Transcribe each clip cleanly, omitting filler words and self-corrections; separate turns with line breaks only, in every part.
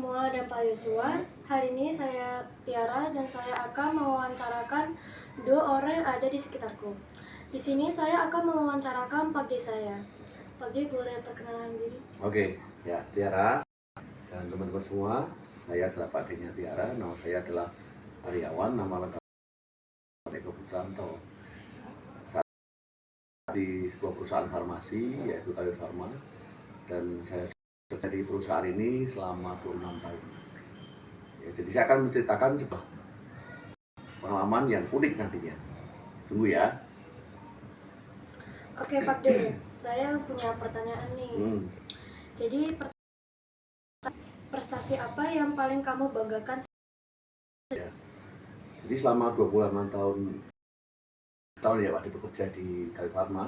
semua dan Pak Yosua. Hari ini saya Tiara dan saya akan mewawancarakan dua orang yang ada di sekitarku. Di sini saya akan mewawancarakan Pak D saya. Pak D boleh perkenalan diri?
Oke, ya Tiara dan teman-teman semua, saya adalah Pak D-nya Tiara. Nama saya adalah Aryawan, nama lengkap Eko Putranto. Saya di sebuah perusahaan farmasi yaitu Kalir Pharma, dan saya kerja di perusahaan ini selama 26 tahun. Ya, jadi saya akan menceritakan sebuah pengalaman yang unik nantinya. Tunggu ya.
Oke Pak D, saya punya pertanyaan nih. Jadi prestasi apa yang paling kamu banggakan?
Ya. Jadi selama 26 tahun ya Pak D bekerja di Kalir Pharma,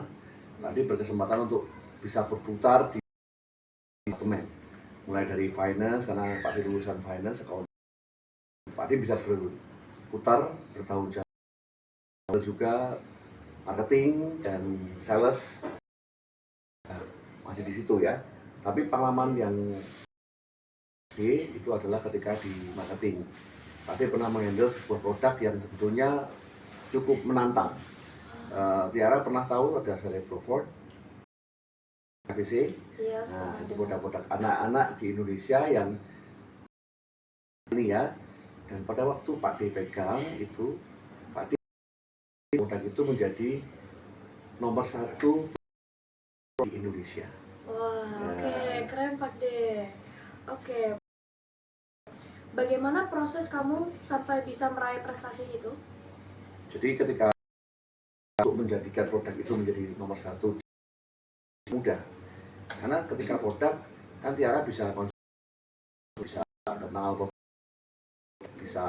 Pak D berkesempatan untuk bisa berputar di departemen, mulai dari finance, karena Pak D lulusan finance, Pak D bisa berputar bertahun jauh, juga marketing dan sales, masih di situ ya. Tapi pengalaman yang itu adalah ketika di marketing. Pak D pernah mengendal sebuah produk yang sebetulnya cukup menantang. Tiara pernah tahu ada Cerebrofort, ABC?
Iya.
Nah, itu produk-produk anak-anak di Indonesia yang ini ya. Dan pada waktu Pak D pegang itu, Pak D produk itu menjadi nomor 1 di Indonesia.
Wah, oke, keren Pak D. Oke. Bagaimana proses kamu sampai bisa meraih prestasi itu?
Jadi ketika untuk menjadikan produk itu menjadi nomor 1 mudah. Karena ketika produk kan Tiara bisa kenal produk, bisa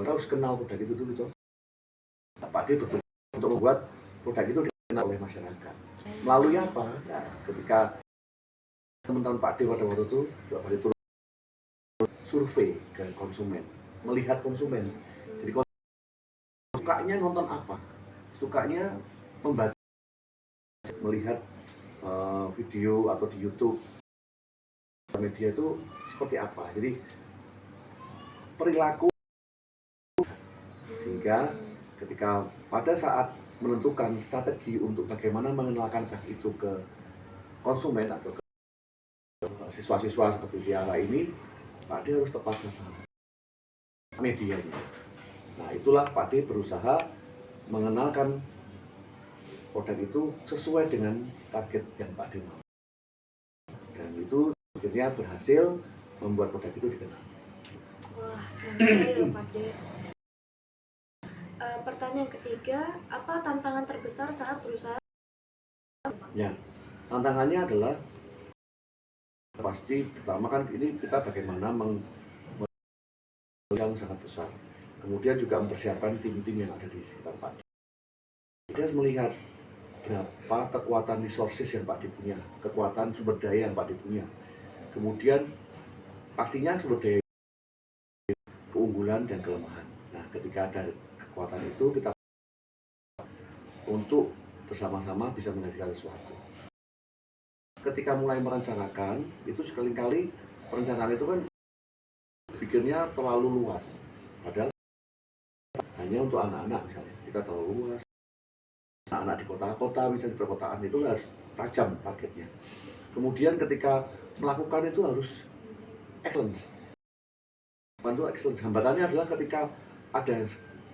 harus kenal produk itu dulu toh. Pak D betul untuk membuat produk itu dikenal oleh masyarakat. Melalui apa? Ya, ketika teman-teman Pak D pada waktu itu juga Pak D turun survei ke konsumen, melihat konsumen. Jadi sukanya nonton apa? Sukanya membaca, melihat video atau di YouTube media itu seperti apa. Jadi perilaku, sehingga ketika pada saat menentukan strategi untuk bagaimana mengenalkan produk itu ke konsumen atau ke siswa-siswa seperti Tiara ini, Pak D harus tepat sasaran medianya. Nah, itulah Pak D berusaha mengenalkan produk itu sesuai dengan target yang Pak D mau. Dan itu akhirnya berhasil membuat produk itu dikenal.
Wah, keren Pak D. Pertanyaan ketiga, apa tantangan terbesar saat berusaha?
Ya, tantangannya adalah pasti pertama kan ini kita bagaimana yang sangat besar. Kemudian juga mempersiapkan tim-tim yang ada di sekitar Pak D. Dia harus melihat berapa kekuatan resources yang Pak D punya, kekuatan sumber daya yang Pak D punya. Kemudian pastinya sumber daya, keunggulan dan kelemahan. Nah, ketika ada kekuatan itu, kita untuk bersama-sama bisa menghasilkan sesuatu. Ketika mulai merencanakan, itu sekali-kali perencanaan itu kan pikirnya terlalu luas. Padahal hanya untuk anak-anak misalnya, kita terlalu luas. Anak-anak di kota-kota, misalnya di perkotaan itu harus tajam targetnya. Kemudian ketika melakukan itu harus excellence. Bantu excellence. Hambatannya adalah ketika ada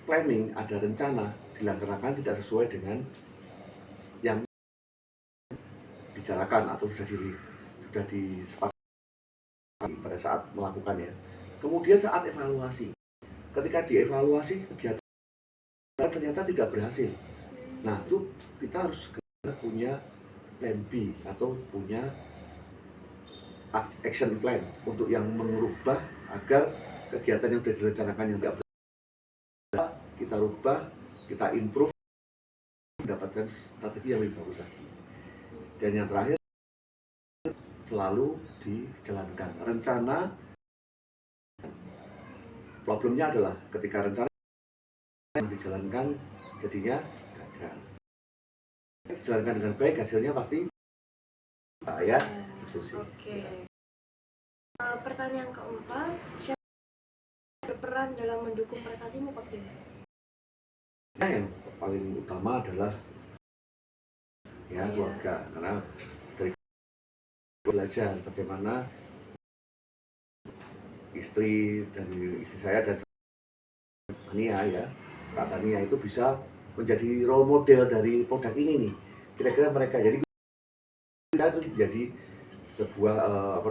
planning, ada rencana, dilaksanakan tidak sesuai dengan yang bicarakan atau sudah disepakati pada saat melakukannya. Kemudian saat evaluasi, ketika dievaluasi kegiatan ternyata tidak berhasil. Nah, itu kita harus punya plan B atau punya action plan untuk yang mengubah agar kegiatan yang sudah direncanakan yang tidak berhasil kita rubah, kita improve, mendapatkan strategi yang lebih bagus lagi. Dan yang terakhir, selalu dijalankan rencana. Problemnya adalah ketika rencana yang dijalankan jadinya gagal. Dijalankan dengan baik, hasilnya pasti ya, itu sih.
Oke. Pertanyaan keempat, siapa yang berperan dalam mendukung prestasimu, Pak D?
Yang paling utama adalah
Iya.
keluarga, karena dari belajar bagaimana istri saya dan Tania ya, Kak Tania itu bisa menjadi role model dari produk ini nih. Kira-kira mereka jadi kita itu jadi sebuah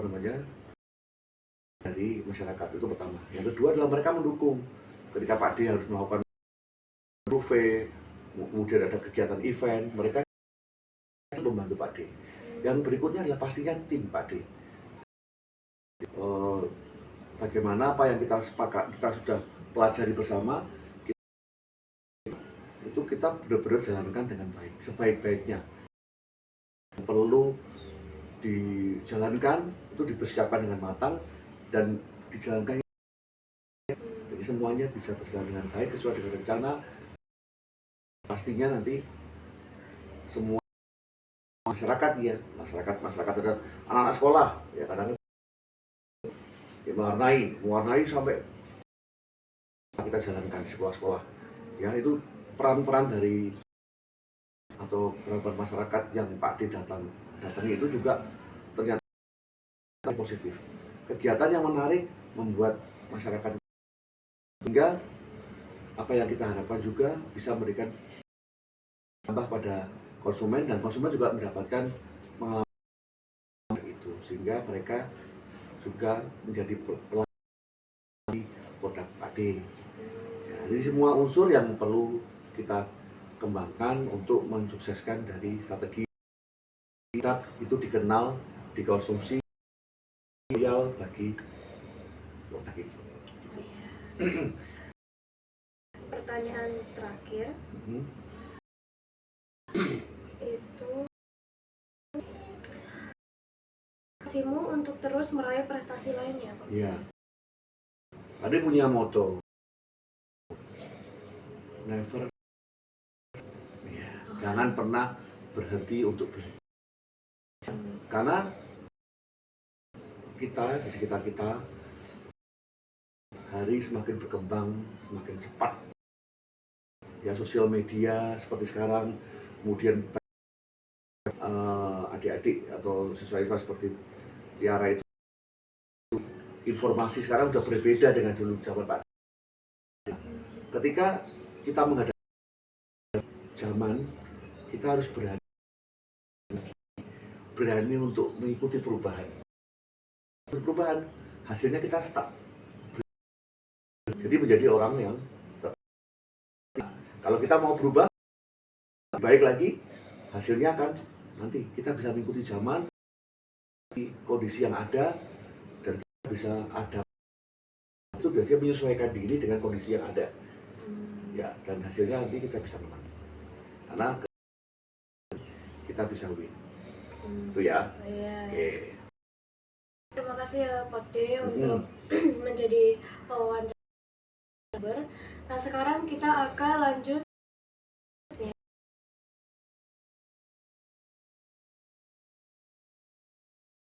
dari masyarakat, itu pertama. Yang kedua adalah mereka mendukung. Ketika Pak D harus melakukan survei, kemudian ada kegiatan event, mereka membantu Pak D. Yang berikutnya adalah pastinya tim Pak D. Bagaimana apa yang kita sudah pelajari bersama, itu kita benar-benar jalankan dengan baik, sebaik-baiknya. Yang perlu dijalankan itu dipersiapkan dengan matang dan dijalankan, jadi semuanya bisa berjalan dengan baik sesuai dengan rencana. Pastinya nanti semua masyarakat adalah anak-anak sekolah ya, kadang mewarnai sampai kita jalankan di sekolah-sekolah ya. Itu peran-peran dari atau peran masyarakat yang Pak D datangi itu juga ternyata positif. Kegiatan yang menarik membuat masyarakat, sehingga apa yang kita harapkan juga bisa memberikan tambah pada konsumen, dan konsumen juga mendapatkan pengalaman itu, sehingga mereka juga menjadi pelanggan produk Pak D. Ya, jadi semua unsur yang perlu kita kembangkan untuk mensukseskan dari strategi kita itu dikenal, dikonsumsi loyal bagi produk itu.
Pertanyaan terakhir itu, motivasimu untuk terus meraih prestasi lainnya, Pak?
Iya. Ada punya moto, never, ya, jangan pernah berhenti untuk belajar. Karena kita di sekitar kita hari semakin berkembang, semakin cepat. Ya, sosial media seperti sekarang, kemudian adik-adik atau siswa-siswa seperti Tiara itu, informasi sekarang sudah berbeda dengan dulu zaman Pak. Ketika kita menghadapi zaman, kita harus berani untuk mengikuti perubahan. Hasilnya kita stuck. Jadi menjadi orang yang kalau kita mau berubah baik lagi, hasilnya akan nanti kita bisa mengikuti zaman, kondisi yang ada, dan kita bisa ada itu biasanya menyesuaikan diri dengan kondisi yang ada ya, dan hasilnya nanti kita bisa menang karena kita bisa win. Itu ya. Oke.
Terima kasih ya Pak D untuk menjadi wawancara. Nah, sekarang kita akan lanjut